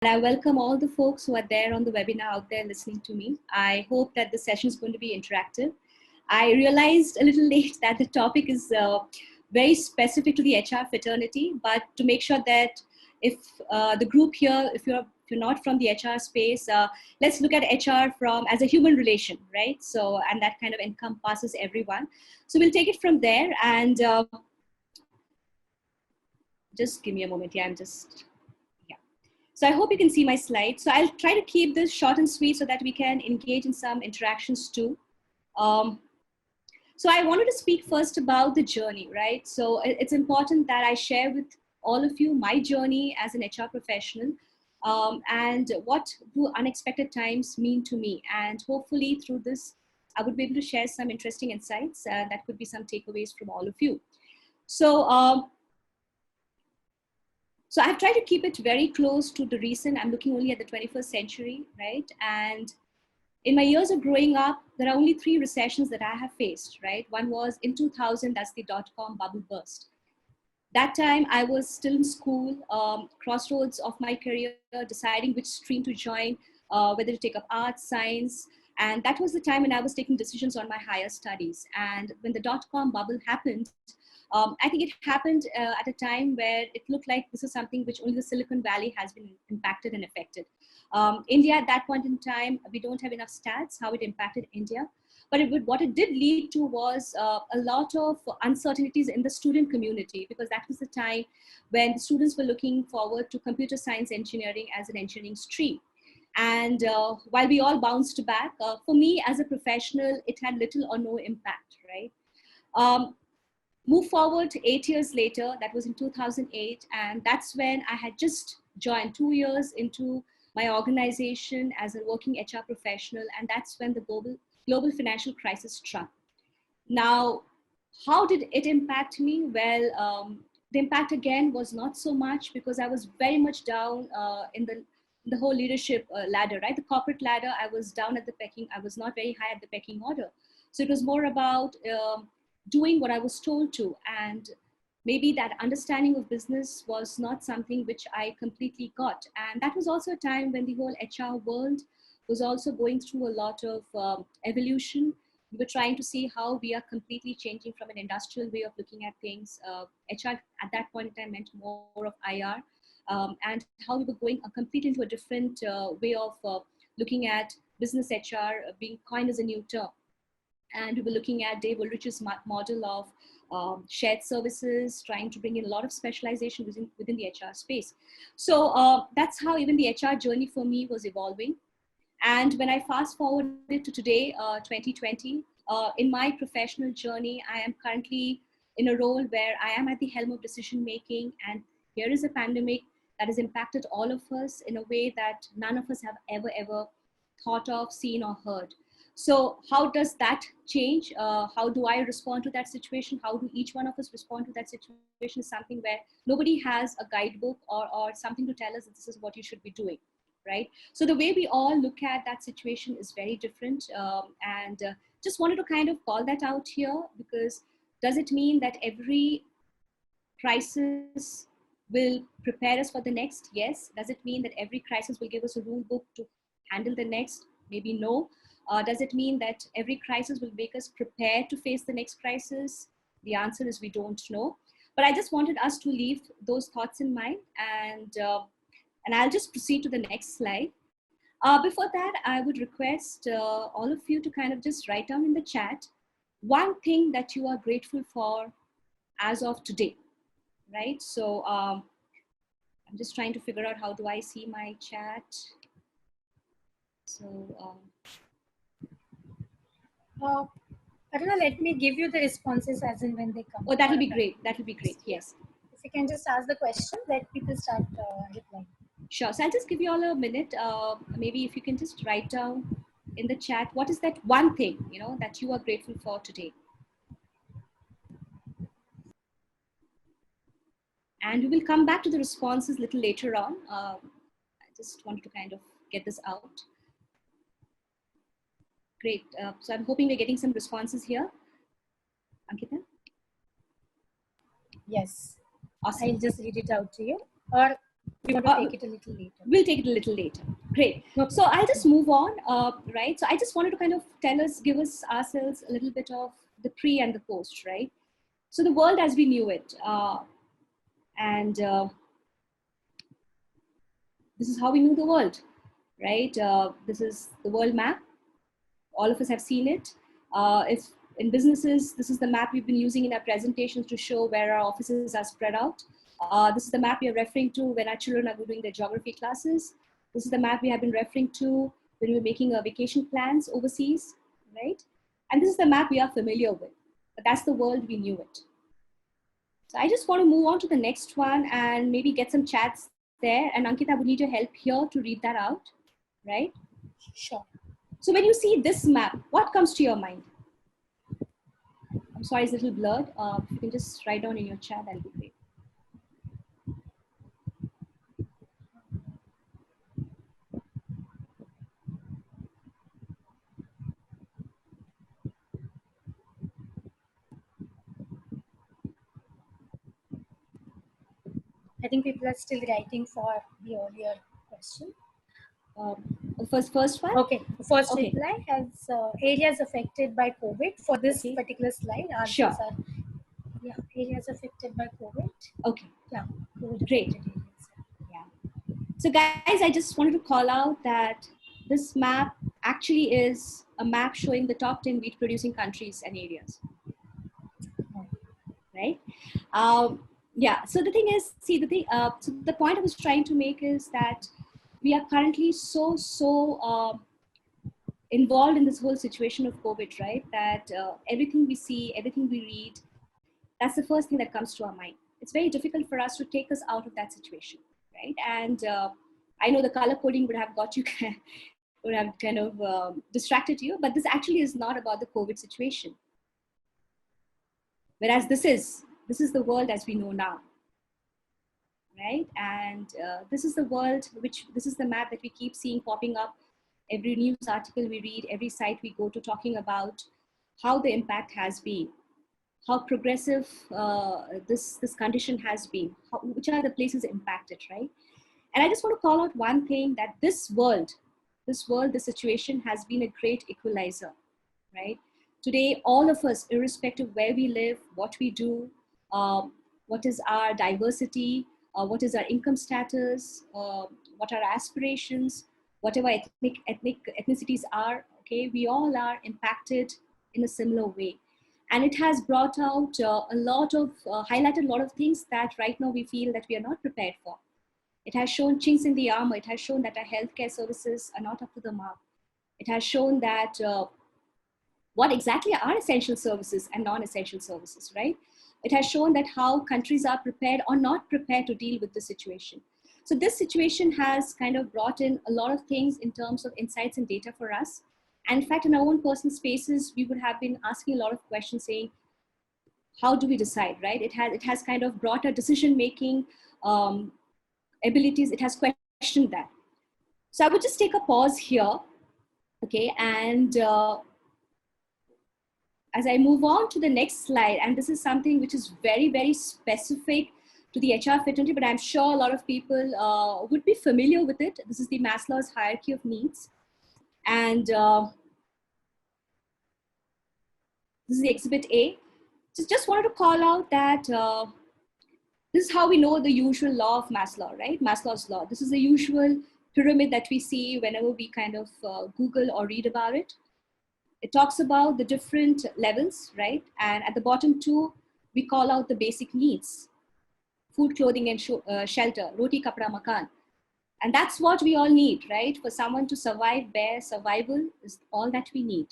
I welcome all the folks who are there on the webinar out there listening to me. I hope that the session is going to be interactive. I realized a little late that the topic is very specific to the HR fraternity, but to make sure that if the group here, if you're not from the HR space, let's look at HR as a human relation, right? So, and that kind of encompasses everyone. So we'll take it from there, and just give me a moment. Yeah, So I hope you can see my slides. So I'll try to keep this short and sweet so that we can engage in some interactions too. So I wanted to speak first about the journey, right? So it's important that I share with all of you my journey as an HR professional, and what do unexpected times mean to me. And hopefully through this, I would be able to share some interesting insights that could be some takeaways from all of you. So I've tried to keep it very close to the recent. I'm looking only at the 21st century, right? And in my years of growing up, there are only 3 recessions that I have faced, right? One was in 2000, that's the dot-com bubble burst. That time I was still in school, crossroads of my career, deciding which stream to join, whether to take up arts, science. And that was the time when I was taking decisions on my higher studies. And when the dot-com bubble happened, I think it happened at a time where it looked like this is something which only the Silicon Valley has been impacted and affected. India at that point in time, we don't have enough stats how it impacted India. But what it did lead to was a lot of uncertainties in the student community, because that was the time when the students were looking forward to computer science engineering as an engineering stream. And while we all bounced back, for me as a professional, it had little or no impact, right? Move forward to 8 years later, that was in 2008, and that's when I had just joined 2 years into my organization as a working HR professional, and that's when the global financial crisis struck. Now, how did it impact me? Well, the impact again was not so much, because I was very much down in the whole leadership ladder, right? The corporate ladder, I was down at the pecking, I was not very high at the pecking order. So it was more about doing what I was told to, and maybe that understanding of business was not something which I completely got. And that was also a time when the whole HR world was also going through a lot of evolution. We were trying to see how we are completely changing from an industrial way of looking at things. HR at that point in time meant more of IR, and how we were going completely into a different way of looking at business HR being coined as a new term. And we were looking at Dave Ulrich's model of shared services, trying to bring in a lot of specialization within the HR space. So that's how even the HR journey for me was evolving. And when I fast forwarded to today, 2020, in my professional journey, I am currently in a role where I am at the helm of decision making. And here is a pandemic that has impacted all of us in a way that none of us have ever thought of, seen, or heard. So how does that change? How do I respond to that situation? How do each one of us respond to that situation is something where nobody has a guidebook or something to tell us that this is what you should be doing, right? So the way we all look at that situation is very different. And just wanted to kind of call that out here, because does it mean that every crisis will prepare us for the next? Yes. Does it mean that every crisis will give us a rule book to handle the next? Maybe no. Does it mean that every crisis will make us prepare to face the next crisis? The answer is we don't know. But I just wanted us to leave those thoughts in mind, and I'll just proceed to the next slide. Before that, I would request all of you to kind of just write down in the chat one thing that you are grateful for as of today, right? So I'm just trying to figure out how do I see my chat. So Aruna, let me give you the responses as and when they come. Oh, that'll be great. That'll be great. Yes. If you can just ask the question, let people start replying. Sure. So I'll just give you all a minute. Maybe if you can just write down in the chat, what is that one thing, that you are grateful for today? And we will come back to the responses a little later on. I just wanted to kind of get this out. Great. So I'm hoping we're getting some responses here. Ankita? Yes. Awesome. I'll just read it out to you. Or We want to take it a little later. We'll take it a little later. Great. Okay. So I'll just move on, right? So I just wanted to kind of give us ourselves a little bit of the pre and the post, right? So the world as we knew it, and this is how we knew the world, right? This is the world map. All of us have seen it. If in businesses, this is the map we've been using in our presentations to show where our offices are spread out. This is the map we are referring to when our children are doing their geography classes. This is the map we have been referring to when we're making our vacation plans overseas, right? And this is the map we are familiar with, but that's the world we knew it. So I just want to move on to the next one and maybe get some chats there. And Ankita, would need your help here to read that out, right? Sure. So when you see this map, what comes to your mind? I'm sorry, it's a little blurred. If you can just write down in your chat, that'll be great. I think people are still writing for the earlier question. The first one? Okay. The first Okay. reply has areas affected by COVID. For this Okay. particular slide, answers Sure. are areas affected by COVID. Okay. Yeah. COVID Great. affected areas. Yeah. So guys, I just wanted to call out that this map actually is a map showing the top 10 wheat producing countries and areas, right? Yeah, so the thing is, see, so the point I was trying to make is that we are currently so involved in this whole situation of COVID, right? That everything we see, everything we read, that's the first thing that comes to our mind. It's very difficult for us to take us out of that situation, right? And I know the color coding would have got you, would have kind of distracted you, but this actually is not about the COVID situation. Whereas this is the world as we know now, right? And this is the world this is the map that we keep seeing popping up every news article we read, every site we go to, talking about how the impact has been, how progressive this condition has been, which are the places impacted, right? And I just want to call out one thing, that this situation has been a great equalizer, right? Today, all of us, irrespective of where we live, what we do, what is our diversity, what is our income status, what are our aspirations, whatever ethnicities are, okay, we all are impacted in a similar way. And it has brought out highlighted a lot of things that right now we feel that we are not prepared for. It has shown chinks in the armor. It has shown that our healthcare services are not up to the mark. It has shown that what exactly are essential services and non-essential services, right? It has shown that how countries are prepared or not prepared to deal with the situation. So this situation has kind of brought in a lot of things in terms of insights and data for us. And in fact, in our own personal spaces, we would have been asking a lot of questions saying, how do we decide, right? It has kind of brought our decision-making abilities. It has questioned that. So I would just take a pause here, okay? And as I move on to the next slide, and this is something which is very, very specific to the HR fraternity, but I'm sure a lot of people would be familiar with it. This is the Maslow's Hierarchy of Needs. And this is the Exhibit A. Just wanted to call out that this is how we know the usual law of Maslow, right? Maslow's law. This is the usual pyramid that we see whenever we kind of Google or read about it. It talks about the different levels, right? And at the bottom two, we call out the basic needs: food, clothing, and shelter, roti, kapda, makan. And that's what we all need, right? For someone to survive, bare survival is all that we need.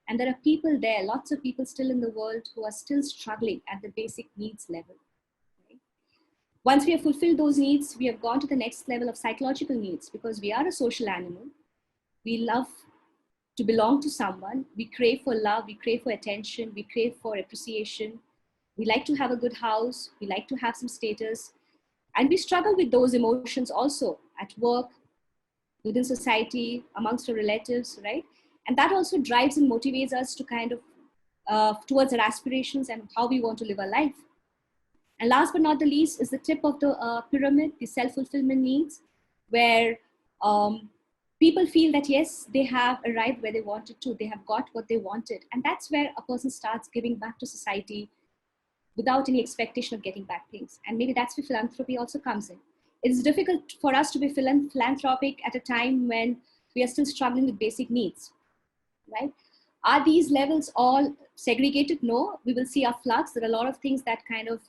And there are people there, lots of people still in the world who are still struggling at the basic needs level. Right? Once we have fulfilled those needs, we have gone to the next level of psychological needs, because we are a social animal. We love to belong to someone. We crave for love, we crave for attention, we crave for appreciation. We like to have a good house, we like to have some status, and we struggle with those emotions also at work, within society, amongst our relatives, right? And that also drives and motivates us to kind of towards our aspirations and how we want to live our life. And last but not the least is the tip of the pyramid, the self-fulfillment needs, where people feel that yes, they have arrived where they wanted to, they have got what they wanted. And that's where a person starts giving back to society without any expectation of getting back things. And maybe that's where philanthropy also comes in. It's difficult for us to be philanthropic at a time when we are still struggling with basic needs, right? Are these levels all segregated? No, we will see a flux. There are a lot of things that kind of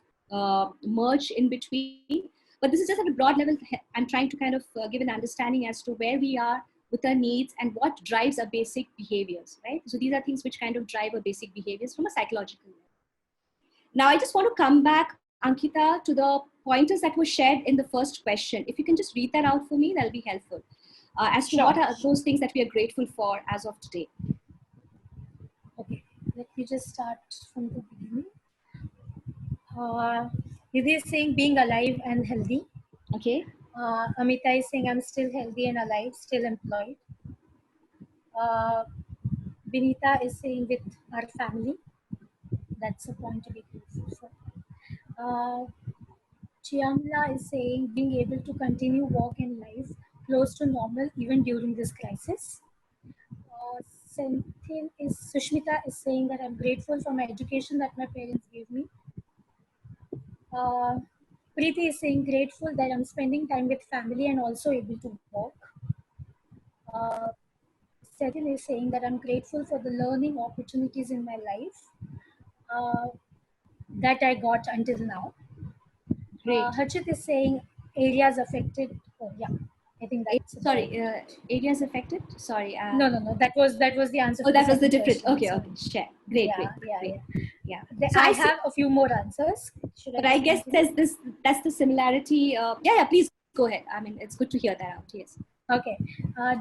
merge in between. But this is just at a broad level. I'm trying to kind of give an understanding as to where we are with our needs and what drives our basic behaviors, right? So these are things which kind of drive our basic behaviors from a psychological level. Now, I just want to come back, Ankita, to the pointers that were shared in the first question. If you can just read that out for me, that'll be helpful. As to what are those things that we are grateful for as of today. Okay, let me just start from the beginning. Nidhi is saying being alive and healthy. Okay. Amita is saying I'm still healthy and alive, still employed. Vinita is saying with our family. That's a point to be grateful for. Chiamla is saying being able to continue work and life close to normal even during this crisis. Sushmita is saying that I'm grateful for my education that my parents gave me. Preeti is saying grateful that I'm spending time with family and also able to work. Setil is saying that I'm grateful for the learning opportunities in my life that I got until now. Great. Harshit is saying areas affected. Oh yeah, I think that's areas affected. Sorry. No. That was the answer. Oh, that was the different. Okay. Share. Great. Yeah. So I have a few more answers. But I guess that's the similarity. Yeah. Please go ahead. I mean, it's good to hear that out. Yes. Okay.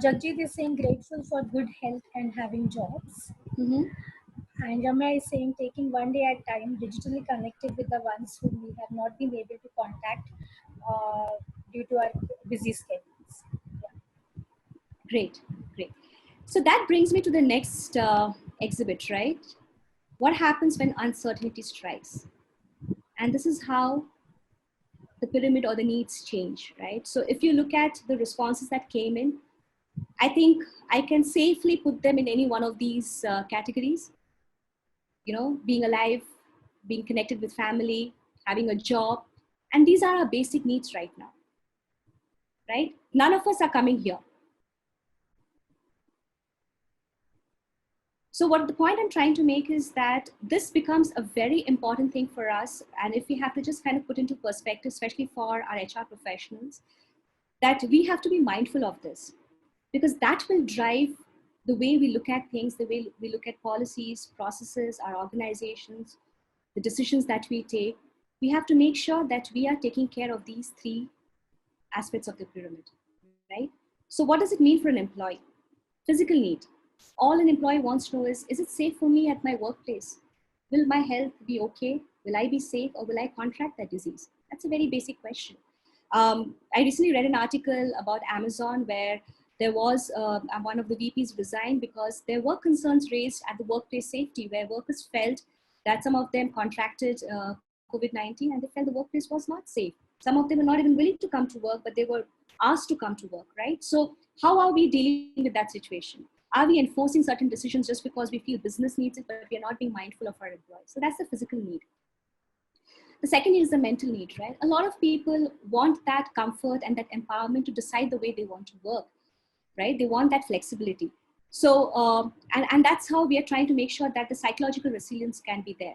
Jagjit is saying grateful for good health and having jobs. Mm-hmm. And Ramya is saying taking one day at a time, digitally connected with the ones whom we have not been able to contact due to our busy schedules. Yeah. Great. So that brings me to the next exhibit, right? What happens when uncertainty strikes? And this is how the pyramid or the needs change, right? So if you look at the responses that came in, I think I can safely put them in any one of these categories. You know, being alive, being connected with family, having a job. And these are our basic needs right now, right? None of us are coming here. So what the point I'm trying to make is that this becomes a very important thing for us. And if we have to just kind of put into perspective, especially for our HR professionals, that we have to be mindful of this, because that will drive the way we look at things, the way we look at policies, processes, our organizations, the decisions that we take. We have to make sure that we are taking care of these three aspects of the pyramid, right? So what does it mean for an employee? Physical need. All an employee wants to know is it safe for me at my workplace? Will my health be okay? Will I be safe, or will I contract that disease? That's a very basic question. I recently read an article about Amazon where there was one of the VPs resigned because there were concerns raised at the workplace safety, where workers felt that some of them contracted COVID-19 and they felt the workplace was not safe. Some of them were not even willing to come to work, but they were asked to come to work, right? So how are we dealing with that situation? Are we enforcing certain decisions just because we feel business needs it, but we are not being mindful of our employees? So that's the physical need. The second is the mental need, right? A lot of people want that comfort and that empowerment to decide the way they want to work, right? They want that flexibility. So, and that's how we are trying to make sure that the psychological resilience can be there.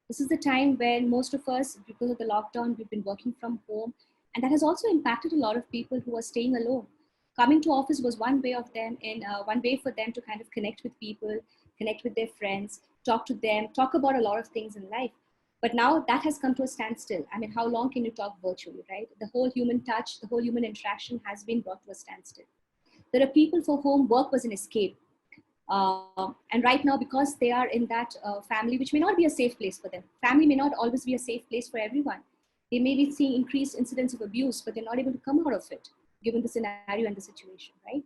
This is the time when most of us, because of the lockdown, we've been working from home. And that has also impacted a lot of people who are staying alone. Coming to office was one way for them to kind of connect with people, connect with their friends, talk to them, talk about a lot of things in life. But now that has come to a standstill. I mean, how long can you talk virtually, right? The whole human touch, the whole human interaction has been brought to a standstill. There are people for whom work was an escape. And right now, because they are in that family, which may not be a safe place for them. Family may not always be a safe place for everyone. They may be seeing increased incidents of abuse, but they're not able to come out of it, given the scenario and the situation, right?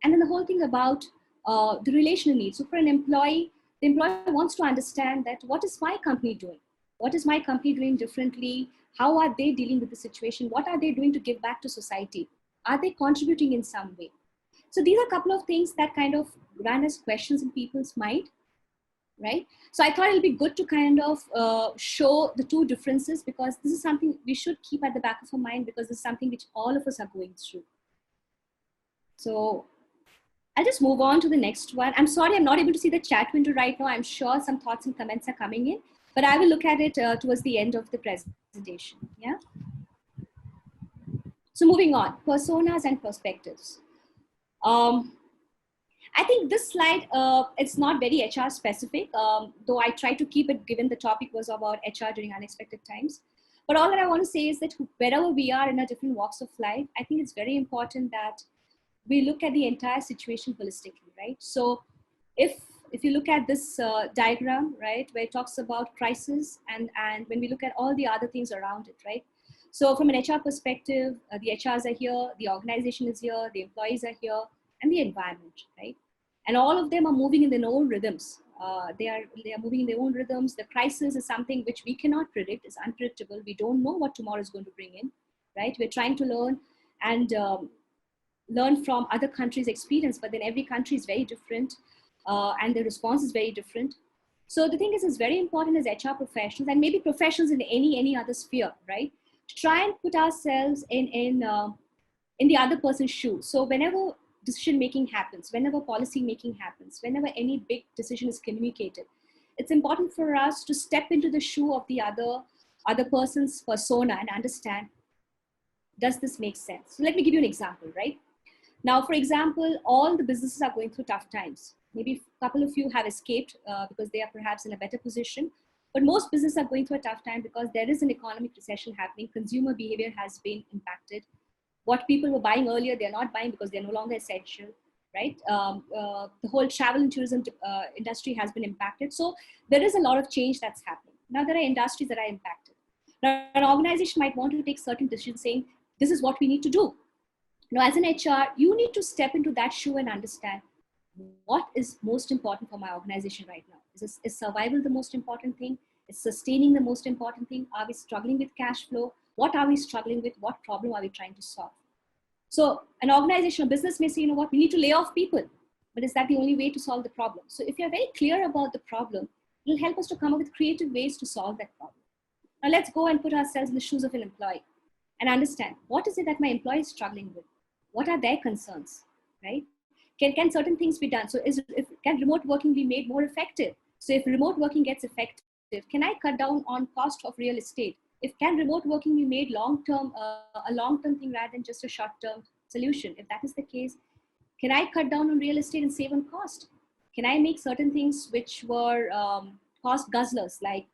And then the whole thing about the relational needs. So for an employee, the employer wants to understand that what is my company doing? What is my company doing differently? How are they dealing with the situation? What are they doing to give back to society? Are they contributing in some way? So these are a couple of things that kind of run as questions in people's mind, right? So I thought it'll be good to kind of show the two differences, because this is something we should keep at the back of our mind, because this is something which all of us are going through. So I'll just move on to the next one. I'm sorry, I'm not able to see the chat window right now. I'm sure some thoughts and comments are coming in, but I will look at it towards the end of the presentation. Yeah. So moving on, personas and perspectives. I think this slide, it's not very HR specific, though I try to keep it given the topic was about HR during unexpected times. But all that I want to say is that wherever we are in our different walks of life, I think it's very important that we look at the entire situation holistically, right? So if you look at this diagram, right, where it talks about crisis, and when we look at all the other things around it, right? So from an HR perspective, the HRs are here, the organization is here, the employees are here, and the environment, right? And all of them are moving in their own rhythms. They are moving in their own rhythms. The crisis is something which we cannot predict. It's unpredictable. We don't know what tomorrow is going to bring in, right? We're trying to learn and learn from other countries' experience, but then every country is very different, and the response is very different. So the thing is, it's very important as HR professionals, and maybe professionals in any other sphere, right, to try and put ourselves in the other person's shoes. So whenever decision making happens, whenever policy making happens, whenever any big decision is communicated, it's important for us to step into the shoe of the other person's persona and understand, does this make sense? So let me give you an example, right? Now, for example, all the businesses are going through tough times. Maybe a couple of you have escaped because they are perhaps in a better position. But most businesses are going through a tough time because there is an economic recession happening. Consumer behavior has been impacted. What people were buying earlier, they're not buying because they're no longer essential, right? The whole travel and tourism industry has been impacted. So there is a lot of change that's happening. Now, there are industries that are impacted. Now, an organization might want to take certain decisions saying, this is what we need to do. Now, as an HR, you need to step into that shoe and understand what is most important for my organization right now. Is survival the most important thing? Is sustaining the most important thing? Are we struggling with cash flow? What are we struggling with? What problem are we trying to solve? So an organization or business may say, you know what, we need to lay off people. But is that the only way to solve the problem? So if you're very clear about the problem, it'll help us to come up with creative ways to solve that problem. Now let's go and put ourselves in the shoes of an employee and understand, what is it that my employee is struggling with? What are their concerns, right? Can certain things be done? So can remote working be made more effective? So if remote working gets effective, can I cut down on cost of real estate? If can remote working be made long-term, a long-term thing rather than just a short-term solution? If that is the case, can I cut down on real estate and save on cost? Can I make certain things which were cost guzzlers, like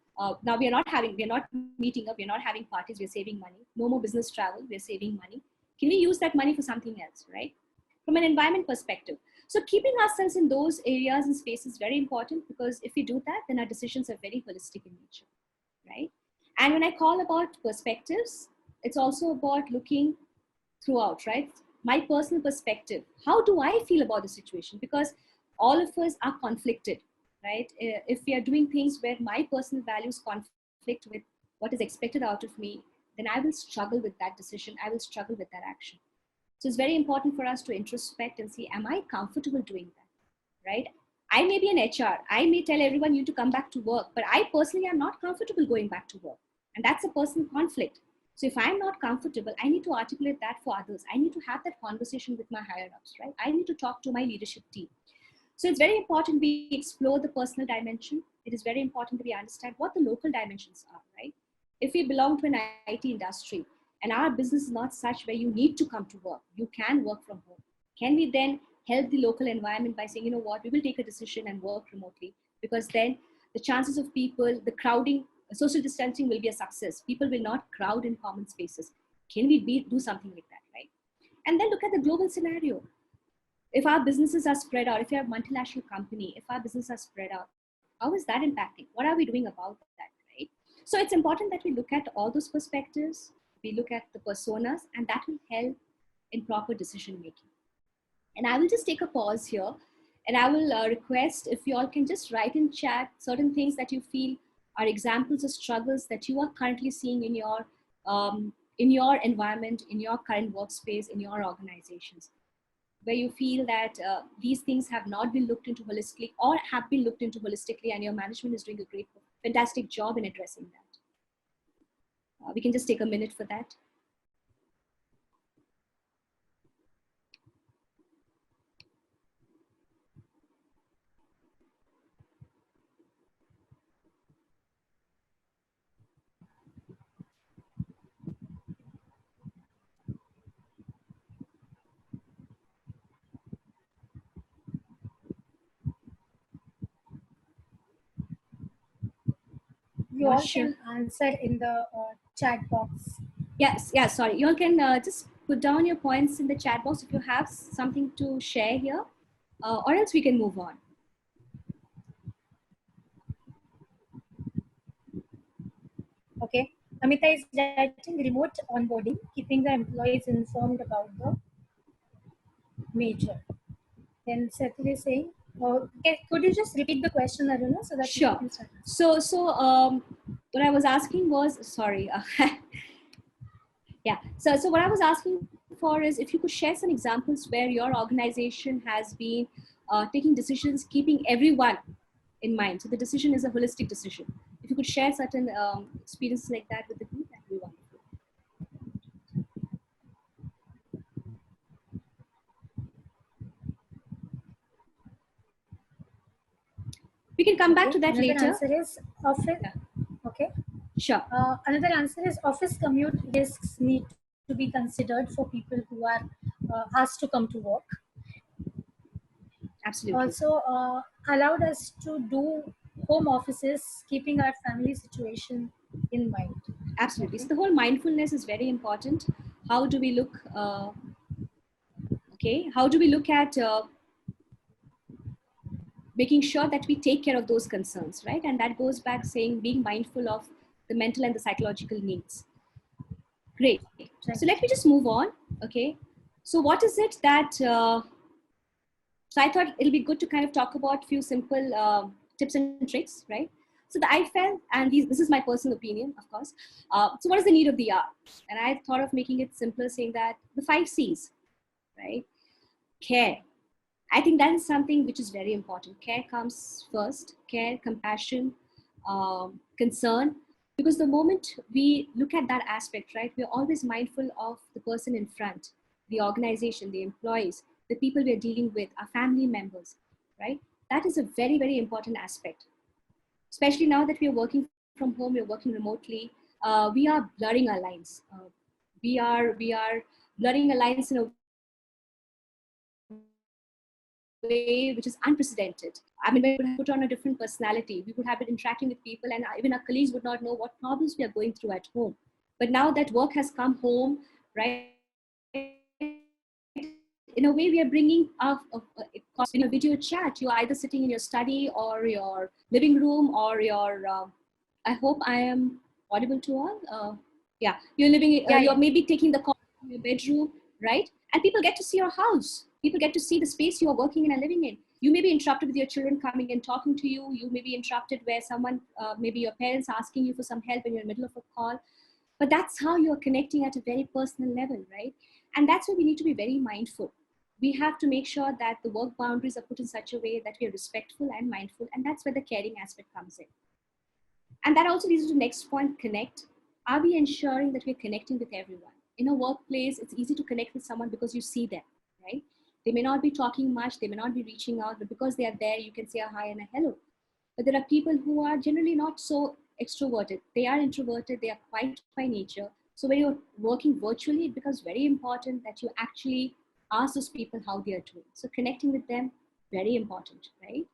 now we are not meeting up, we're not having parties, we're saving money. No more business travel, we're saving money. Can we use that money for something else, right? From an environment perspective. So keeping ourselves in those areas and spaces is very important, because if we do that, then our decisions are very holistic in nature, right? And when I call about perspectives, it's also about looking throughout, right? My personal perspective, how do I feel about the situation? Because all of us are conflicted, right? If we are doing things where my personal values conflict with what is expected out of me, then I will struggle with that decision. I will struggle with that action. So it's very important for us to introspect and see, am I comfortable doing that, right? I may be an HR. I may tell everyone you need to come back to work, but I personally am not comfortable going back to work. And that's a personal conflict. So if I'm not comfortable, I need to articulate that for others. I need to have that conversation with my higher ups, right? I need to talk to my leadership team. So it's very important we explore the personal dimension. It is very important that we understand what the local dimensions are, right? If we belong to an IT industry, and our business is not such where you need to come to work, you can work from home. Can we then help the local environment by saying, you know what, we will take a decision and work remotely, because then the chances of people, the crowding, social distancing will be a success. People will not crowd in common spaces. Can we do something like that, right? And then look at the global scenario. If our businesses are spread out, if you have a multinational company, if our businesses are spread out, how is that impacting? What are we doing about that, right? So it's important that we look at all those perspectives. We look at the personas, and that will help in proper decision making. And I will just take a pause here, and I will request if you all can just write in chat certain things that you feel are examples of struggles that you are currently seeing in your environment, in your current workspace, in your organizations, where you feel that these things have not been looked into holistically or have been looked into holistically, and your management is doing a great, fantastic job in addressing that. We can just take a minute for that. You all can answer in the chat box. Yes, yeah, sorry. You all can just put down your points in the chat box if you have something to share here, or else we can move on. Okay. Amita is writing remote onboarding, keeping the employees informed about the major. Then Sethi is saying, okay, could you just repeat the question, Aruna, so that Sure. can start? So what I was asking was, sorry. Yeah. So what I was asking for is if you could share some examples where your organization has been taking decisions, keeping everyone in mind. So the decision is a holistic decision. If you could share certain experiences like that with the group, that would be wonderful. We can come back to that another later. Answer is office. Yeah. Okay. Sure. Another answer is office commute risks need to be considered for people who are asked to come to work. Absolutely. Also allowed us to do home offices, keeping our family situation in mind. Absolutely. So the whole mindfulness is very important. How do we look? Okay. How do we look at making sure that we take care of those concerns, right? And that goes back saying being mindful of the mental and the psychological needs. Great. So let me just move on. Okay. So what is it that? So I thought it'll be good to kind of talk about a few simple tips and tricks, right? So I felt, and this is my personal opinion, of course. So what is the need of the hour? And I thought of making it simpler, saying that the 5 C's, right? Care. I think that is something which is very important. Care comes first. Care, compassion, concern. Because the moment we look at that aspect, right, we're always mindful of the person in front, the organization, the employees, the people we're dealing with, our family members, right? That is a very, very important aspect. Especially now that we are working from home, we're working remotely, we are blurring our lines. We are blurring our lines in a way which is unprecedented. I mean, we would have put on a different personality. We would have been interacting with people, and even our colleagues would not know what problems we are going through at home. But now that work has come home, right? In a way, we are bringing in a video chat. You're either sitting in your study or your living room or your. I hope I am audible to all. Yeah, you're living. You're maybe taking the call from your bedroom, right? And people get to see your house. People get to see the space you are working in and living in. You may be interrupted with your children coming and talking to you. You may be interrupted where someone, maybe your parents, asking you for some help in the middle of a call. But that's how you're connecting at a very personal level, right? And that's where we need to be very mindful. We have to make sure that the work boundaries are put in such a way that we are respectful and mindful. And that's where the caring aspect comes in. And that also leads to the next point, connect. Are we ensuring that we're connecting with everyone? In a workplace, it's easy to connect with someone because you see them, right? They may not be talking much, they may not be reaching out, but because they are there, you can say a hi and a hello. But there are people who are generally not so extroverted. They are introverted, they are quiet by nature. So when you're working virtually, it becomes very important that you actually ask those people how they are doing. So connecting with them, very important, right?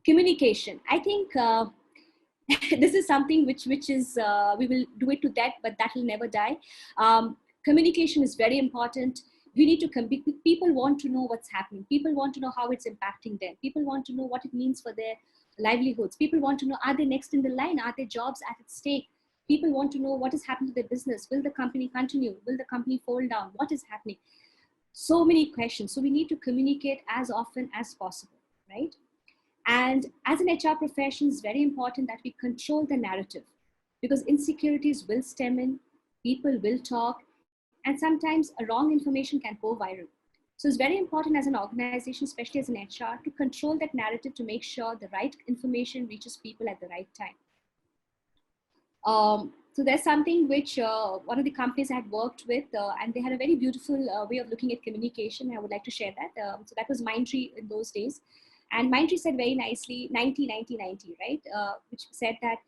Communication. I think this is something which is, we will do it to death, but that will never die. Communication is very important. We need to people want to know what's happening. People want to know how it's impacting them. People want to know what it means for their livelihoods. People want to know, are they next in the line? Are there jobs at stake? People want to know what has happened to their business. Will the company continue? Will the company fall down? What is happening? So many questions. So we need to communicate as often as possible, right? And as an HR profession, it's very important that we control the narrative because insecurities will stem in, people will talk, and sometimes a wrong information can go viral. So it's very important as an organization, especially as an HR, to control that narrative to make sure the right information reaches people at the right time. So there's something which one of the companies I had worked with, and they had a very beautiful way of looking at communication. I would like to share that. So that was Mindtree in those days. And Mindtree said very nicely, 90, 90, 90, right? Which said that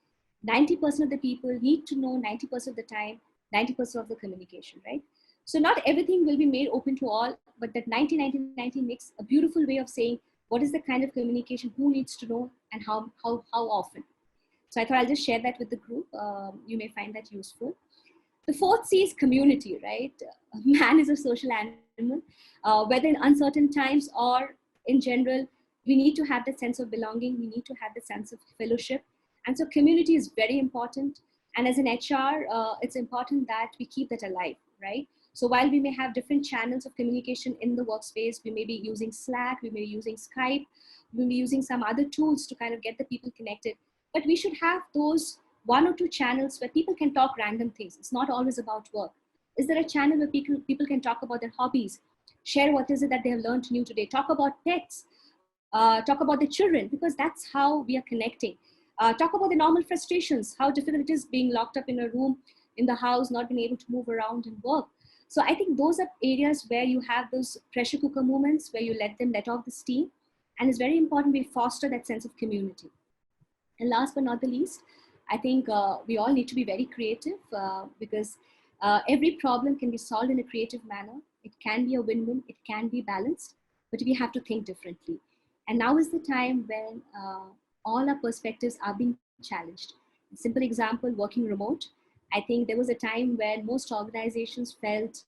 90% of the people need to know 90% of the time, 90% of the communication, right? So not everything will be made open to all, but that 90, 90, 90 makes a beautiful way of saying what is the kind of communication, who needs to know, and how often. So I thought I'll just share that with the group. You may find that useful. The fourth C is community, right? Man is a social animal. Whether in uncertain times or in general, we need to have that sense of belonging. We need to have the sense of fellowship. And so community is very important. And as an HR, it's important that we keep that alive, right? So while we may have different channels of communication in the workspace, we may be using Slack, we may be using Skype, we may be using some other tools to kind of get the people connected. But we should have those one or two channels where people can talk random things. It's not always about work. Is there a channel where people can talk about their hobbies, share what is it that they have learned new today, talk about pets, talk about the children, because that's how we are connecting. Talk about the normal frustrations, how difficult it is being locked up in a room, in the house, not being able to move around and work. So I think those are areas where you have those pressure cooker moments where you let them let off the steam. And it's very important we foster that sense of community. And last but not the least, I think we all need to be very creative because every problem can be solved in a creative manner. It can be a win-win, it can be balanced, but we have to think differently. And now is the time when all our perspectives are being challenged. A simple example, working remote. I think there was a time when most organizations felt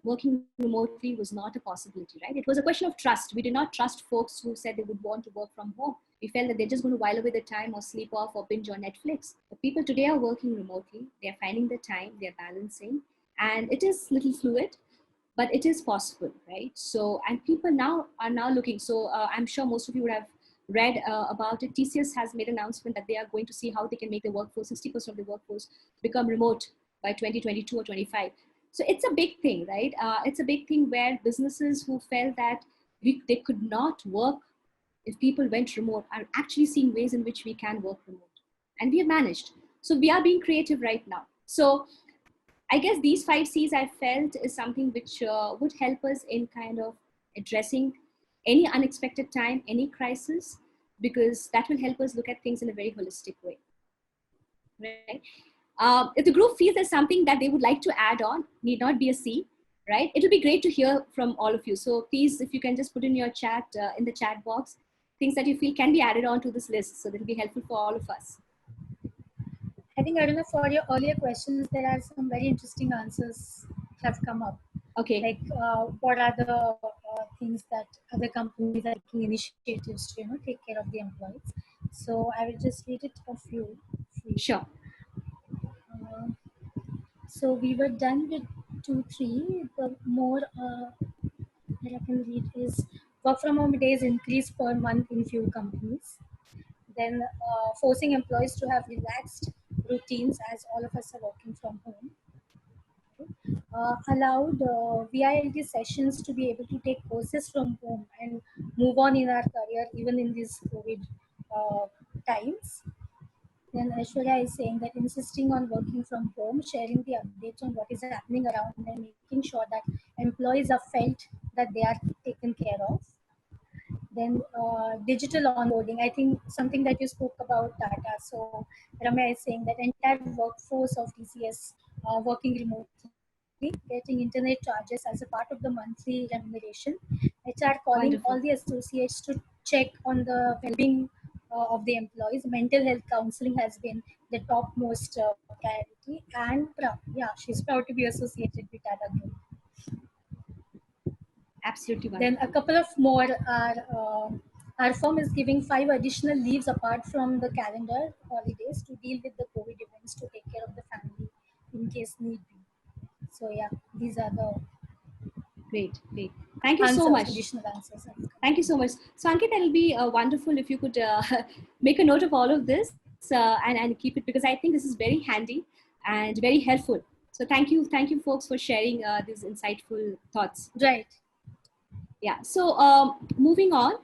working remotely was not a possibility, right? It was a question of trust. We did not trust folks who said they would want to work from home. We felt that they're just going to while away the time or sleep off or binge on Netflix. But people today are working remotely. They're finding the time, they're balancing, and it is little fluid, but it is possible, right? So, and people now are now looking. So I'm sure most of you would have read about it. TCS has made an announcement that they are going to see how they can make the workforce, 60% of the workforce, become remote by 2022 or 25. So it's a big thing, right? It's a big thing where businesses who felt that they could not work if people went remote are actually seeing ways in which we can work remote. And we have managed. So we are being creative right now. So I guess these 5 C's I felt is something which would help us in kind of addressing any unexpected time, any crisis, because that will help us look at things in a very holistic way, right? If the group feels there's something that they would like to add on, need not be a C, right? It would be great to hear from all of you. So please, if you can just put in your chat, in the chat box, things that you feel can be added on to this list. So that will be helpful for all of us. I think, Aruna, for your earlier questions, there are some very interesting answers have come up. Okay. Like, what are the things that other companies are taking initiatives to, take care of the employees? So I will just read it a few. Sure. So we were done with 2, 3. The more that I can read is work from home days increase per month in few companies. Then forcing employees to have relaxed routines as all of us are working from home. Allowed VILT sessions to be able to take courses from home and move on in our career even in these COVID times. Then Aishwarya is saying that insisting on working from home, sharing the updates on what is happening around and making sure that employees are felt that they are taken care of. Then digital onboarding, I think something that you spoke about data. So Ramya is saying that entire workforce of TCS working remotely, getting internet charges as a part of the monthly remuneration. HR calling Wonderful. all the associates to check on the well-being of the employees. Mental health counseling has been the topmost priority. And yeah, she's proud to be associated with Tata Group. Absolutely Then wonderful. a couple of more are our firm is giving 5 additional leaves apart from the calendar holidays to deal with the COVID events to take care of the family in case need be. So yeah, these are the Great, great. Thank you so answers, much. additional answers. Thank you so much. So Ankit, it'll be wonderful if you could make a note of all of this and keep it, because I think this is very handy and very helpful. So thank you folks for sharing these insightful thoughts. Right. Yeah. So moving on,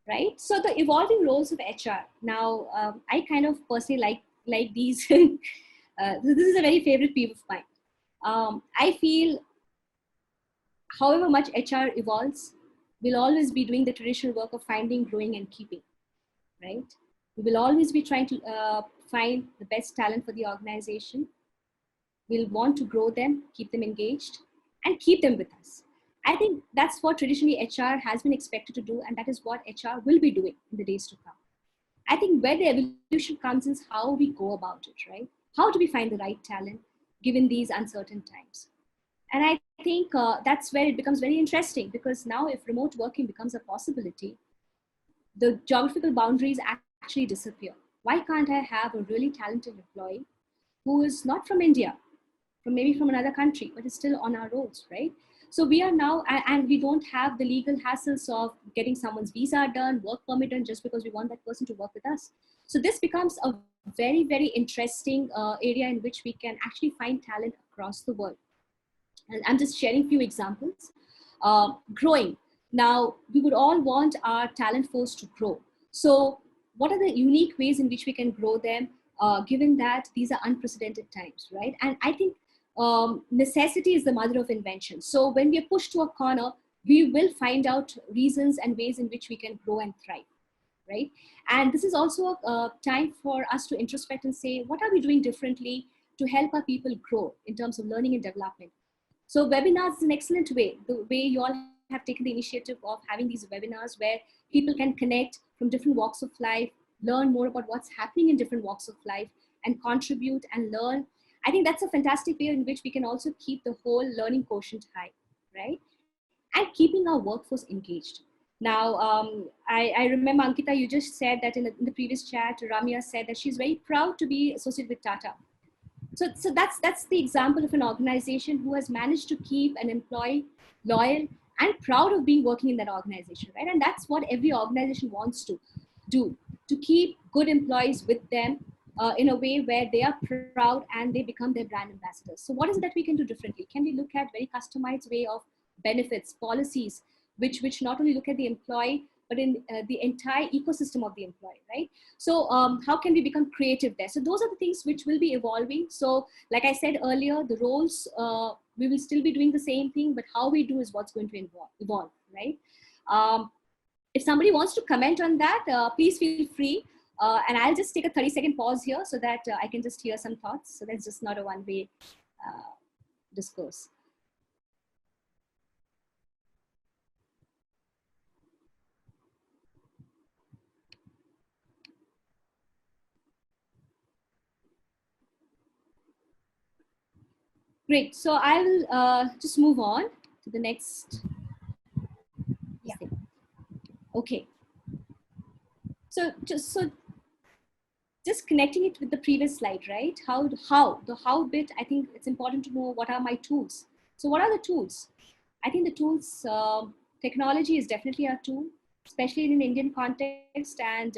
right? So the evolving roles of HR. Now, I kind of personally like these. This is a very favorite peeve of mine. I feel, however much HR evolves, we'll always be doing the traditional work of finding, growing, and keeping, right? We will always be trying to find the best talent for the organization. We'll want to grow them, keep them engaged, and keep them with us. I think that's what traditionally HR has been expected to do, and that is what HR will be doing in the days to come. I think where the evolution comes is how we go about it, right? How do we find the right talent given these uncertain times? And I think that's where it becomes very interesting, because now if remote working becomes a possibility, the geographical boundaries actually disappear. Why can't I have a really talented employee who is not from India, from maybe from another country, but is still on our roads, right? So we are now, and we don't have the legal hassles of getting someone's visa done, work permit done, just because we want that person to work with us. So this becomes a very, very interesting area in which we can actually find talent across the world. And I'm just sharing a few examples. Growing. Now, we would all want our talent force to grow. So what are the unique ways in which we can grow them, given that these are unprecedented times, right? And I think necessity is the mother of invention. So when we are pushed to a corner, we will find out reasons and ways in which we can grow and thrive, right? And this is also a time for us to introspect and say, what are we doing differently to help our people grow in terms of learning and development? So webinars is an excellent way, the way you all have taken the initiative of having these webinars where people can connect from different walks of life, learn more about what's happening in different walks of life, and contribute and learn. I think that's a fantastic way in which we can also keep the whole learning quotient high, right? And keeping our workforce engaged. Now, I remember, Ankita, you just said that in the previous chat, Ramya said that she's very proud to be associated with Tata. So that's the example of an organization who has managed to keep an employee loyal and proud of being working in that organization, right? And that's what every organization wants to do, to keep good employees with them in a way where they are proud and they become their brand ambassadors. So what is it that we can do differently? Can we look at very customized way of benefits, policies, which not only look at the employee, but in the entire ecosystem of the employee, right? So how can we become creative there? So those are the things which will be evolving. So like I said earlier, the roles, we will still be doing the same thing, but how we do is what's going to evolve, right? If somebody wants to comment on that, please feel free. And I'll just take a 30-second pause here so that I can just hear some thoughts. So that's just not a one-way discourse. Great. So I will just move on to the next. Yeah. Thing. Okay. So just connecting it with the previous slide, right? The how bit, I think it's important to know what are my tools. So what are the tools? I think the tools, technology is definitely a tool, especially in an Indian context. And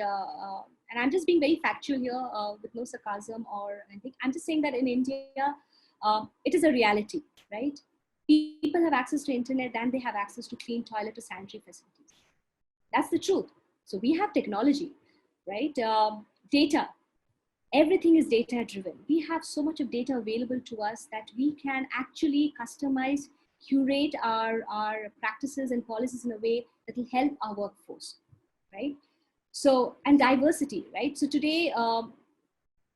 I'm just being very factual here with no sarcasm or anything. I'm just saying that in India, it is a reality, right? People have access to internet and they have access to clean toilet or sanitary facilities. That's the truth. So we have technology, right? Data. Everything is data driven. We have so much of data available to us that we can actually customize, curate our practices and policies in a way that will help our workforce, right? So, and diversity, right? So today,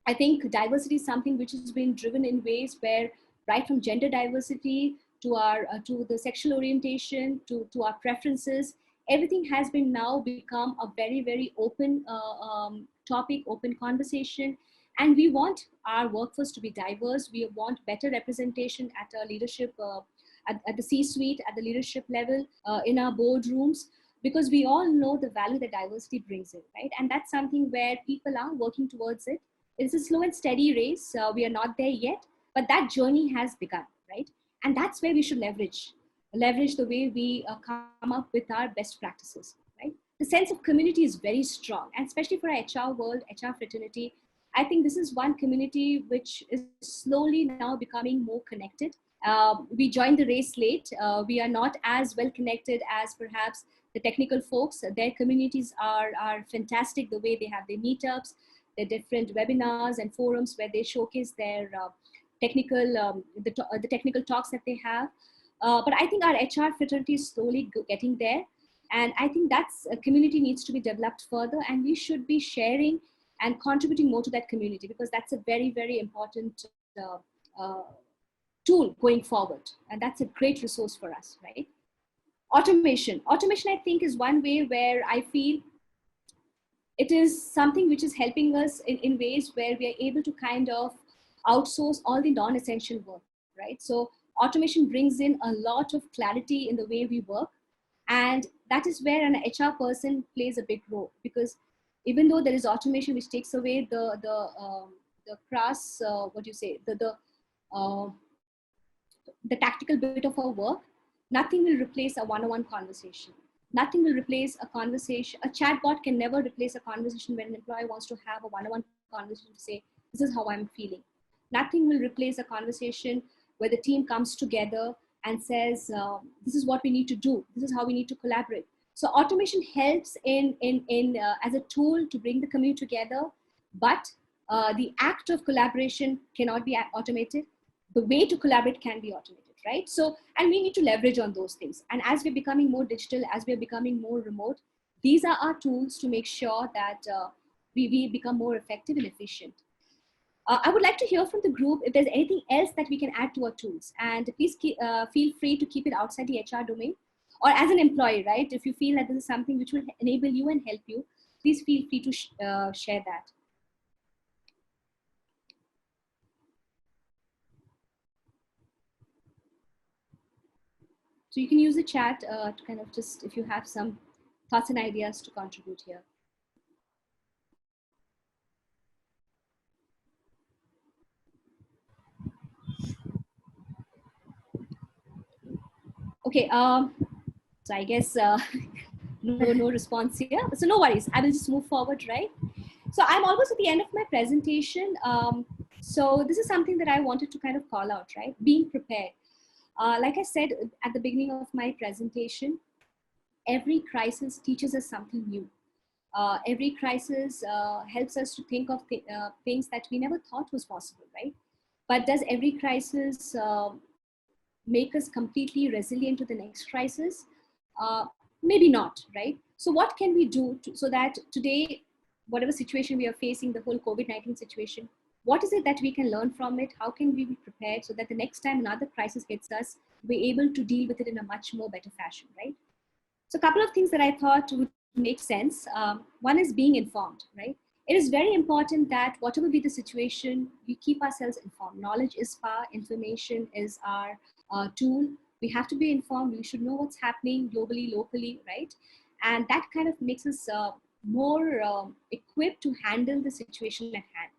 I think diversity is something which has been driven in ways where, right from gender diversity to our to the sexual orientation to our preferences, everything has been now become a very, very open topic, open conversation. And we want our workforce to be diverse. We want better representation at our leadership, at the C-suite, at the leadership level, in our boardrooms, because we all know the value that diversity brings in, right? And that's something where people are working towards it. It's a slow and steady race. We are not there yet, but that journey has begun, right? And that's where we should leverage. leverage the way we come up with our best practices, right? The sense of community is very strong, and especially for our HR world, HR fraternity, I think this is one community which is slowly now becoming more connected. We joined the race late. We are not as well connected as perhaps the technical folks. Their communities are fantastic, the way they have their meetups, their different webinars and forums where they showcase their the technical talks that they have. But I think our HR fraternity is slowly getting there. And I think that's a community needs to be developed further, and we should be sharing and contributing more to that community, because that's a very, very important uh, tool going forward. And that's a great resource for us, right? Automation, I think, is one way where I feel it is something which is helping us in ways where we are able to kind of outsource all the non-essential work, right? So automation brings in a lot of clarity in the way we work. And that is where an HR person plays a big role, because even though there is automation which takes away the crass, what do you say, uh, the tactical bit of our work, nothing will replace a one-on-one conversation. Nothing will replace a conversation. A chatbot can never replace a conversation when an employee wants to have a one-on-one conversation to say, this is how I'm feeling. Nothing will replace a conversation where the team comes together and says, this is what we need to do. This is how we need to collaborate. So automation helps as a tool to bring the community together, but the act of collaboration cannot be automated. The way to collaborate can be automated, right? So, and we need to leverage on those things. And as we're becoming more digital, as we're becoming more remote, these are our tools to make sure that we become more effective and efficient. I would like to hear from the group if there's anything else that we can add to our tools. And please feel free to keep it outside the HR domain, or as an employee, right? If you feel that this is something which will enable you and help you, please feel free to share that. So you can use the chat to kind of just, if you have some thoughts and ideas to contribute here. Okay, so I guess no response here. So no worries, I will just move forward, right? So I'm almost at the end of my presentation. So this is something that I wanted to kind of call out, right? Being prepared. Like I said at the beginning of my presentation, every crisis teaches us something new. Every crisis helps us to think of things that we never thought was possible, right? But does every crisis make us completely resilient to the next crisis? Maybe not, right? So what can we do so that today, whatever situation we are facing, the whole COVID-19 situation, what is it that we can learn from it? How can we be prepared so that the next time another crisis hits us, we're able to deal with it in a much more better fashion, right? So a couple of things that I thought would make sense. One is being informed, right? It is very important that whatever be the situation, we keep ourselves informed. Knowledge is power, information is our tool. We have to be informed. We should know what's happening globally, locally, right? And that kind of makes us more equipped to handle the situation at hand.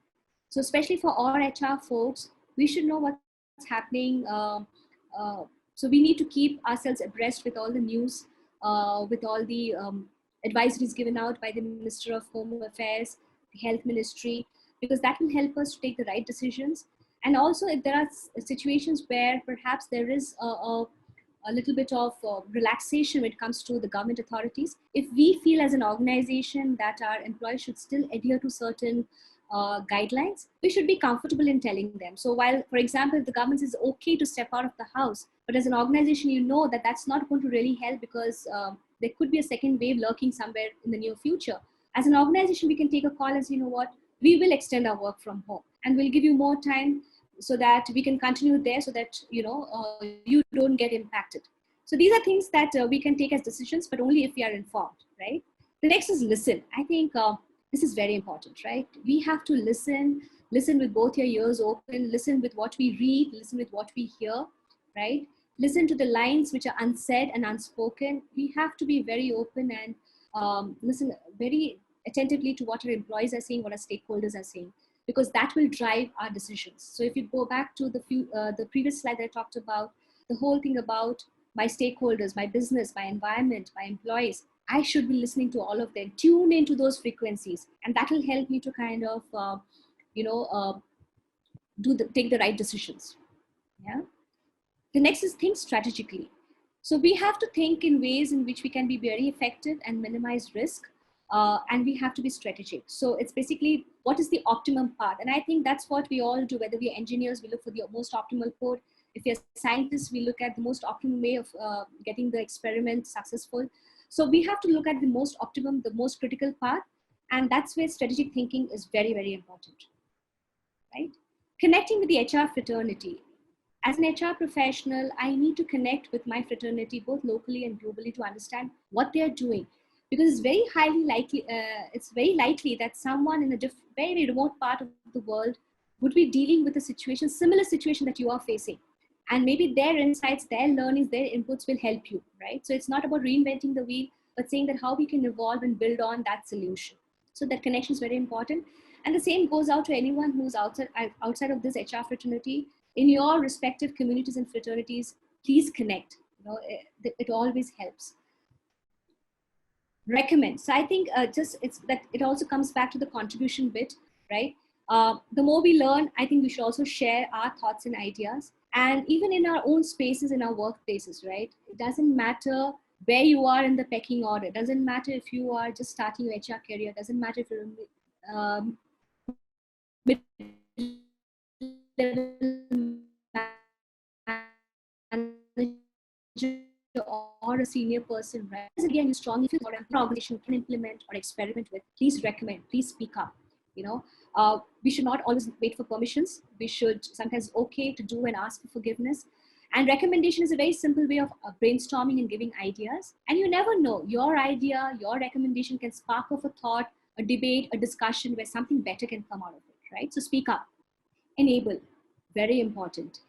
So especially for all HR folks, we should know what's happening. So we need to keep ourselves abreast with all the news, with all the advisories given out by the Minister of Home Affairs, the Health Ministry, because that will help us to take the right decisions. And also, if there are situations where perhaps there is a little bit of relaxation when it comes to the government authorities, if we feel as an organization that our employees should still adhere to certain guidelines, we should be comfortable in telling them. So while, for example, if the government is okay to step out of the house, but as an organization, you know that that's not going to really help, because there could be a second wave lurking somewhere in the near future. As an organization, we can take a call and say, you know what, we will extend our work from home and we'll give you more time so that we can continue there, so that you don't get impacted. So these are things that we can take as decisions, but only if we are informed, right? The next is listen. I think this is very important, right? We have to listen with both your ears open, listen with what we read, listen with what we hear, right? Listen to the lines which are unsaid and unspoken. We have to be very open and listen very attentively to what our employees are saying, what our stakeholders are saying, because that will drive our decisions. So if you go back to the previous slide that I talked about, the whole thing about my stakeholders, my business, my environment, my employees, I should be listening to all of them, tune into those frequencies, and that will help me to kind of, you know, take the right decisions. Yeah. The next is think strategically. So we have to think in ways in which we can be very effective and minimize risk. And we have to be strategic. So it's basically what is the optimum path. And I think that's what we all do. Whether we are engineers, we look for the most optimal code. If you're scientists, we look at the most optimum way of getting the experiment successful. So we have to look at the most optimum, the most critical path. And that's where strategic thinking is very, very important, right? Connecting with the HR fraternity. As an HR professional, I need to connect with my fraternity, both locally and globally, to understand what they are doing. Because it's very likely that someone in a very remote part of the world would be dealing with a situation, similar situation that you are facing. And maybe their insights, their learnings, their inputs will help you, right? So it's not about reinventing the wheel, but saying that how we can evolve and build on that solution. So that connection is very important. And the same goes out to anyone who's outside of this HR fraternity. In your respective communities and fraternities, please connect. You know, it always helps. Recommend. So I think it also comes back to the contribution bit, right? The more we learn, I think we should also share our thoughts and ideas. And even in our own spaces, in our workplaces, right? It doesn't matter where you are in the pecking order. It doesn't matter if you are just starting your HR career. It doesn't matter if you're or a senior person, right? Again, you strongly feel or an organization can implement or experiment with, please recommend, please speak up. You know, we should not always wait for permissions. We should sometimes okay to do and ask for forgiveness. And recommendation is a very simple way of brainstorming and giving ideas. And you never know, your idea, your recommendation can spark off a thought, a debate, a discussion where something better can come out of it, right? So speak up. Enable, very important.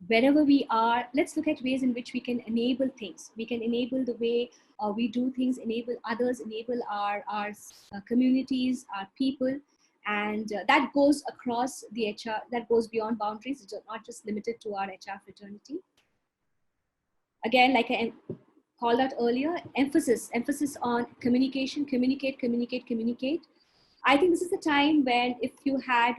Wherever we are, let's look at ways in which we can enable things. We can enable the way we do things, enable others, enable our communities, our people. And that goes across the HR, that goes beyond boundaries. It's not just limited to our HR fraternity. Again, like I called out earlier, emphasis on communication, communicate. I think this is the time when if you had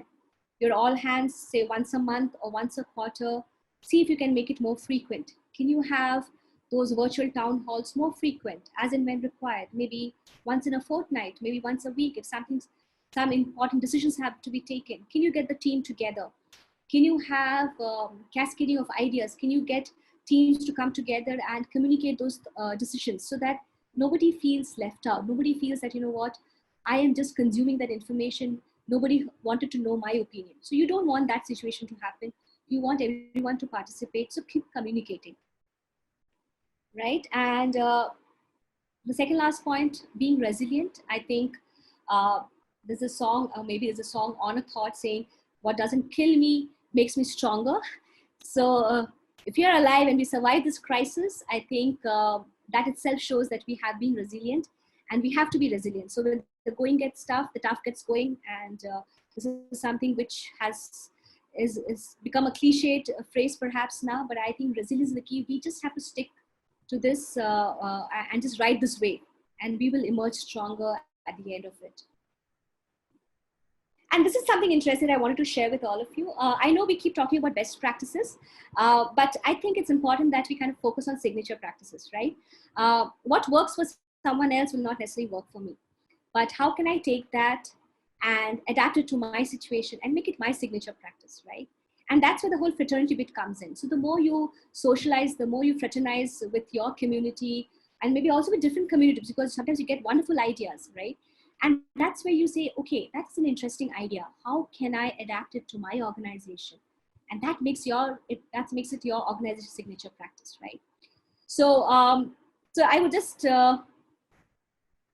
your all hands, say once a month or once a quarter, see if you can make it more frequent. Can you have those virtual town halls more frequent, as and when required? Maybe once in a fortnight, maybe once a week, if some important decisions have to be taken. Can you get the team together? Can you have cascading of ideas? Can you get teams to come together and communicate those decisions so that nobody feels left out? Nobody feels that, you know what, I am just consuming that information. Nobody wanted to know my opinion. So you don't want that situation to happen. You want everyone to participate. So keep communicating, right? And the second last point, being resilient. I think there's a song, or maybe there's a song on a thought saying, what doesn't kill me makes me stronger. So if you're alive and we survive this crisis, I think that itself shows that we have been resilient, and we have to be resilient. So when the going gets tough, the tough gets going. And this is something which is become a cliched phrase perhaps now, but I think resilience is the key. We just have to stick to this and just ride this wave, and we will emerge stronger at the end of it. And this is something interesting I wanted to share with all of you. I know we keep talking about best practices, but I think it's important that we kind of focus on signature practices, right? What works for someone else will not necessarily work for me. But how can I take that and adapt it to my situation and make it my signature practice, right? And that's where the whole fraternity bit comes in. So the more you socialize, the more you fraternize with your community, and maybe also with different communities, because sometimes you get wonderful ideas, right? And that's where you say, okay, that's an interesting idea. How can I adapt it to my organization? And that makes it your organization signature practice, right? So, so I would just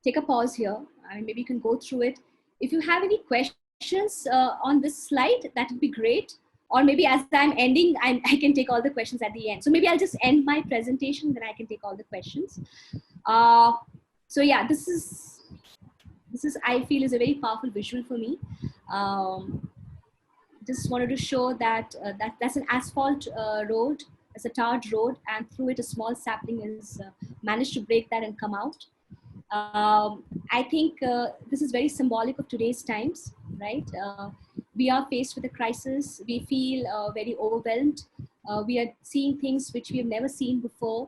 take a pause here. I mean, maybe you can go through it. If you have any questions on this slide, that would be great. Or maybe as I'm ending, I can take all the questions at the end. So maybe I'll just end my presentation, then I can take all the questions. So yeah, this is I feel is a very powerful visual for me. Just wanted to show that that's an asphalt road, a as a tarred road, and through it a small sapling is managed to break that and come out. I think this is very symbolic of today's times, right? We are faced with a crisis. We feel very overwhelmed. We are seeing things which we have never seen before.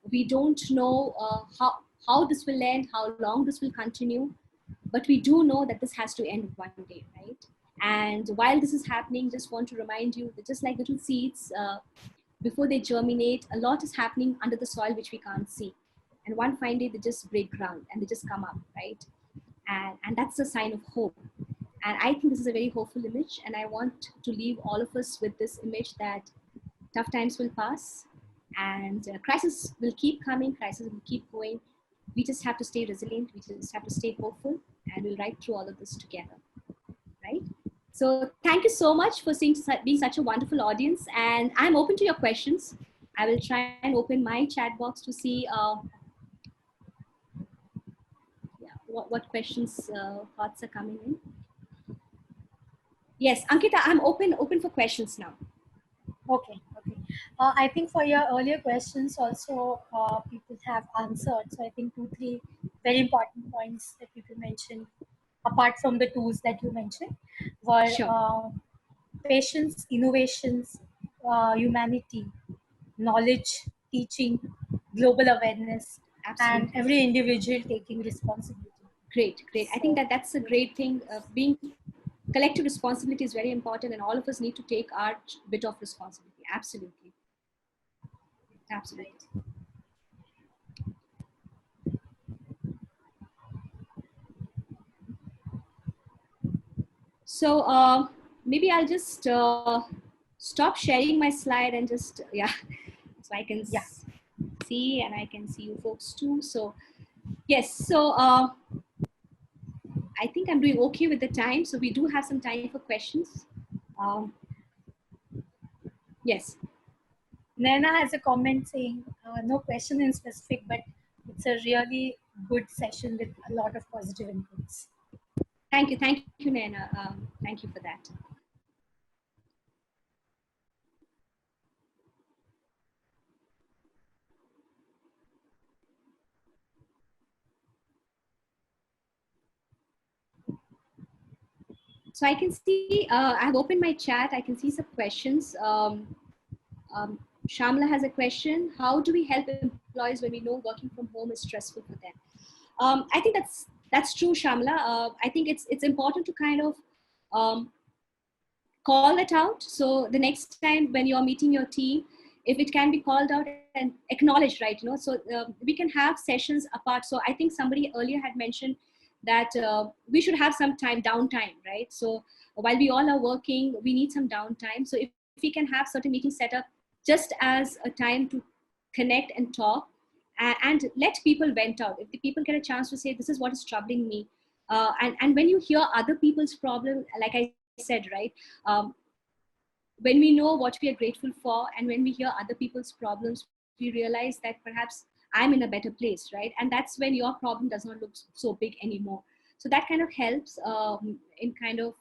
We don't know how this will end, how long this will continue, but we do know that this has to end one day, right? And while this is happening, just want to remind you that just like little seeds, before they germinate, a lot is happening under the soil which we can't see. And one fine day they just break ground and they just come up, right? And that's a sign of hope. And I think this is a very hopeful image, and I want to leave all of us with this image that tough times will pass, and crisis will keep coming, crisis will keep going. We just have to stay resilient, we just have to stay hopeful, and we'll ride through all of this together, right? So thank you so much for being such a wonderful audience, and I'm open to your questions. I will try and open my chat box to see what questions, thoughts are coming in. Yes, Ankita, I'm open for questions now. Okay. I think for your earlier questions also people have answered. So I think 2-3 very important points that people mentioned, apart from the tools that you mentioned, were Sure. patience, innovations, humanity, knowledge, teaching, global awareness, and Absolutely. every individual taking responsibility. Great. I think So, that's a great thing. Being collective responsibility is very important, and all of us need to take our bit of responsibility. Absolutely. So maybe I'll just stop sharing my slide and just, yeah, so I can see, and I can see you folks too. So yes, so I think I'm doing okay with the time. So we do have some time for questions. Yes. Naina has a comment saying, no question in specific, but it's a really good session with a lot of positive inputs. Thank you, Naina. Thank you for that. So I can see, I have opened my chat. I can see some questions. Shamla has a question. How do we help employees when we know working from home is stressful for them? I think that's true, Shamla. I think it's important to kind of call it out. So the next time when you're meeting your team, if it can be called out and acknowledged, right? So we can have sessions apart. So I think somebody earlier had mentioned that we should have some downtime, right? So while we all are working, we need some downtime. So if we can have certain meetings set up just as a time to connect and talk, and let people vent out. If the people get a chance to say, this is what is troubling me. And when you hear other people's problem, like I said, right? When we know what we are grateful for, and when we hear other people's problems, we realize that perhaps I'm in a better place, right? And that's when your problem does not look so big anymore. So that kind of helps in kind of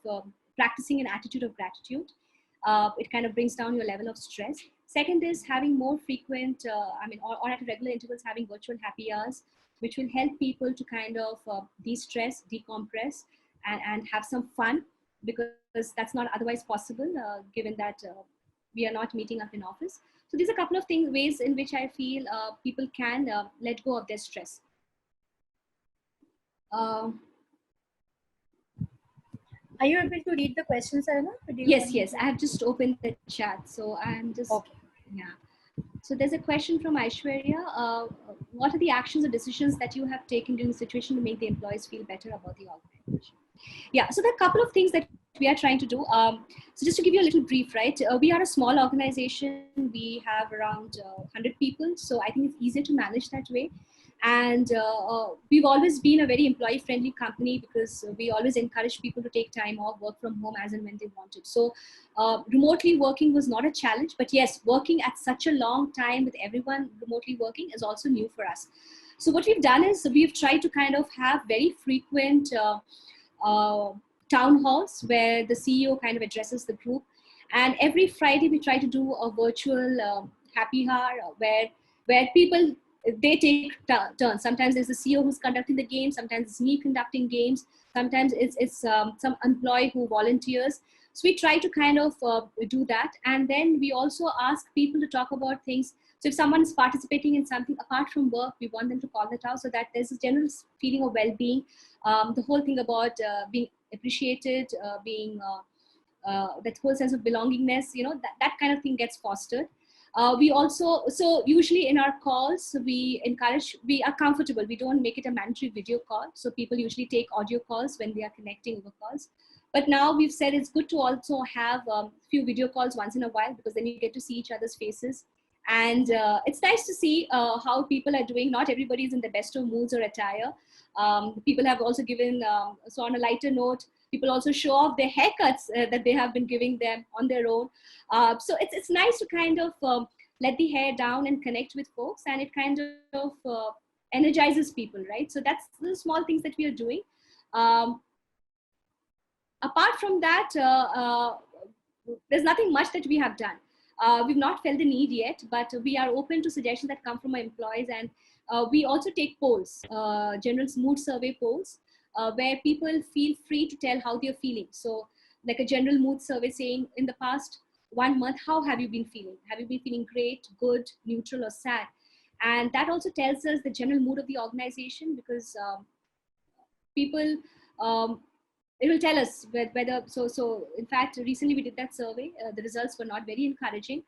practicing an attitude of gratitude. It kind of brings down your level of stress. Second is having more frequent, or at regular intervals, having virtual happy hours, which will help people to kind of de-stress, decompress, and have some fun, because that's not otherwise possible given that we are not meeting up in office. So there's a couple of ways in which I feel people can let go of their stress. Are you able to read the questions, Aruna? Yes. I have just opened the chat. So I'm just, yeah. So there's a question from Aishwarya. What are the actions or decisions that you have taken during the situation to make the employees feel better about the organization? Yeah, so there are a couple of things that we are trying to do. So just to give you a little brief, right? We are a small organization. We have around 100 people. So I think it's easier to manage that way. And we've always been a very employee friendly company, because we always encourage people to take time off, work from home as and when they wanted. So remotely working was not a challenge, but yes, working at such a long time with everyone remotely working is also new for us. So what we've done is we've tried to kind of have very frequent town halls where the CEO kind of addresses the group. And every Friday we try to do a virtual happy hour where people, they take turns. Sometimes there's the CEO who's conducting the game, sometimes it's me conducting games, sometimes it's some employee who volunteers. So we try to kind of do that, and then we also ask people to talk about things. So if someone is participating in something apart from work, we want them to call that out so that there's a general feeling of well-being. The whole thing about being appreciated, being that whole sense of belongingness, that kind of thing gets fostered. We also, so usually in our calls, we encourage, we are comfortable, we don't make it a mandatory video call. So people usually take audio calls when they are connecting over calls. But now we've said it's good to also have a few video calls once in a while, because then you get to see each other's faces. And it's nice to see how people are doing. Not everybody is in the best of moods or attire. People have also given, so on a lighter note, people also show off their haircuts that they have been giving them on their own. So it's nice to kind of let the hair down and connect with folks, and it kind of energizes people, right? So that's the small things that we are doing. Apart from that, there's nothing much that we have done. We've not felt the need yet, but we are open to suggestions that come from our employees. And we also take polls, general mood survey polls, where people feel free to tell how they're feeling. So like a general mood survey saying, in the past 1 month, how have you been feeling? Have you been feeling great, good, neutral, or sad? And that also tells us the general mood of the organization, because people, it will tell us whether, so in fact, recently we did that survey. The results were not very encouraging,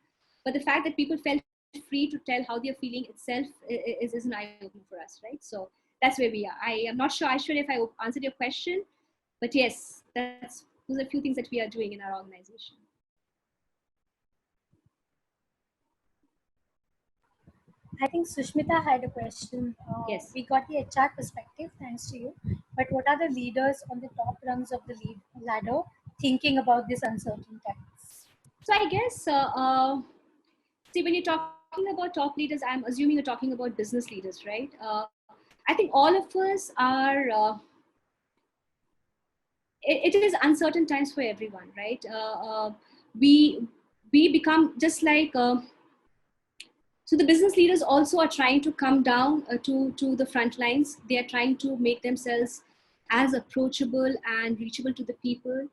but the fact that people felt free to tell how they're feeling itself is an eye-opener for us, right? So that's where we are. I am not sure if I answered your question, but yes, those are a few things that we are doing in our organization. I think Sushmita had a question. Yes. We got the HR perspective, thanks to you. But what are the leaders on the top rungs of the ladder thinking about this uncertain times? So I guess, see, when you're talking about top leaders, I'm assuming you're talking about business leaders, right? I think all of us are, it is uncertain times for everyone, right? We become just like, so the business leaders also are trying to come down to the front lines. They are trying to make themselves as approachable and reachable to the people.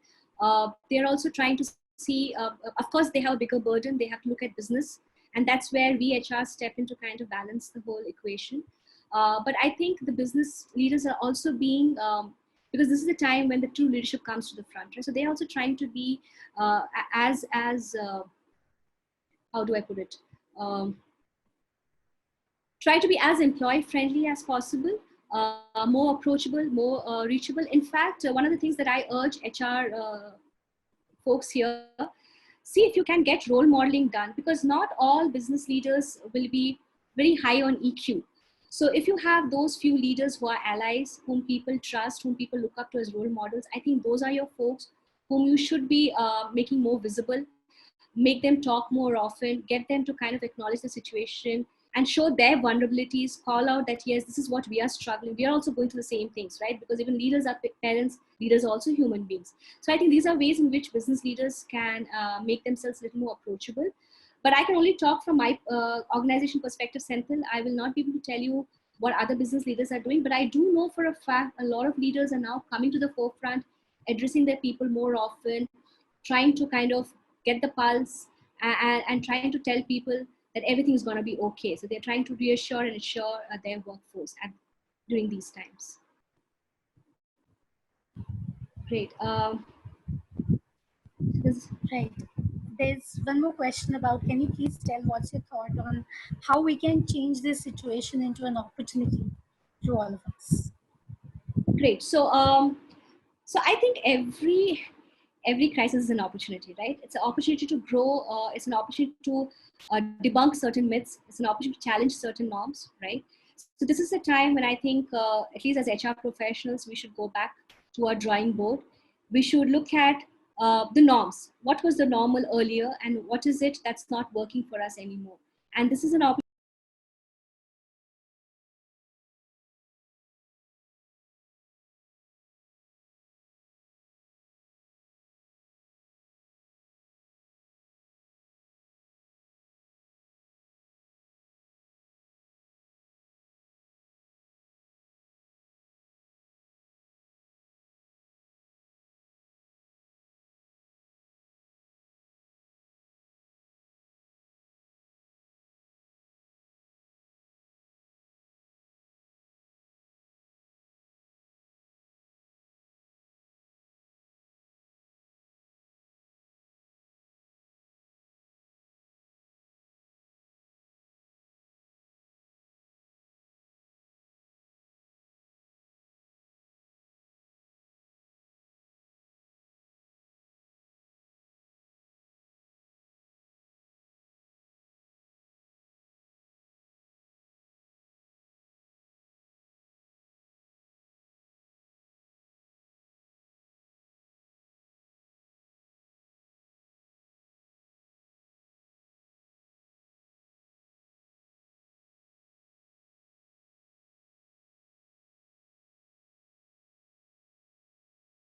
They're also trying to see, of course, they have a bigger burden. They have to look at business. And that's where we HR step in to kind of balance the whole equation. But I think the business leaders are also being, because this is the time when the true leadership comes to the front, right? So they're also trying to be as how do I put it? Try to be as employee friendly as possible, more approachable, more reachable. In fact, one of the things that I urge HR folks here, see if you can get role modeling done, because not all business leaders will be very high on EQ. So if you have those few leaders who are allies, whom people trust, whom people look up to as role models, I think those are your folks whom you should be making more visible, make them talk more often, get them to kind of acknowledge the situation and show their vulnerabilities, call out that, yes, this is what we are struggling. We are also going through the same things, right? Because even leaders are parents, leaders are also human beings. So I think these are ways in which business leaders can make themselves a little more approachable. But I can only talk from my organization perspective, Senthil. I will not be able to tell you what other business leaders are doing, but I do know for a fact a lot of leaders are now coming to the forefront, addressing their people more often, trying to kind of get the pulse and trying to tell people that everything is going to be okay. So they're trying to reassure and assure their workforce during these times. Great. Right. There's one more question about, can you please tell what's your thought on how we can change this situation into an opportunity to all of us? Great. So I think every crisis is an opportunity, right? It's an opportunity to grow. It's an opportunity to debunk certain myths. It's an opportunity to challenge certain norms, right? So this is a time when I think, at least as HR professionals, we should go back to our drawing board. We should look at the norms. What was the normal earlier, and what is it that's not working for us anymore? And this is an opportunity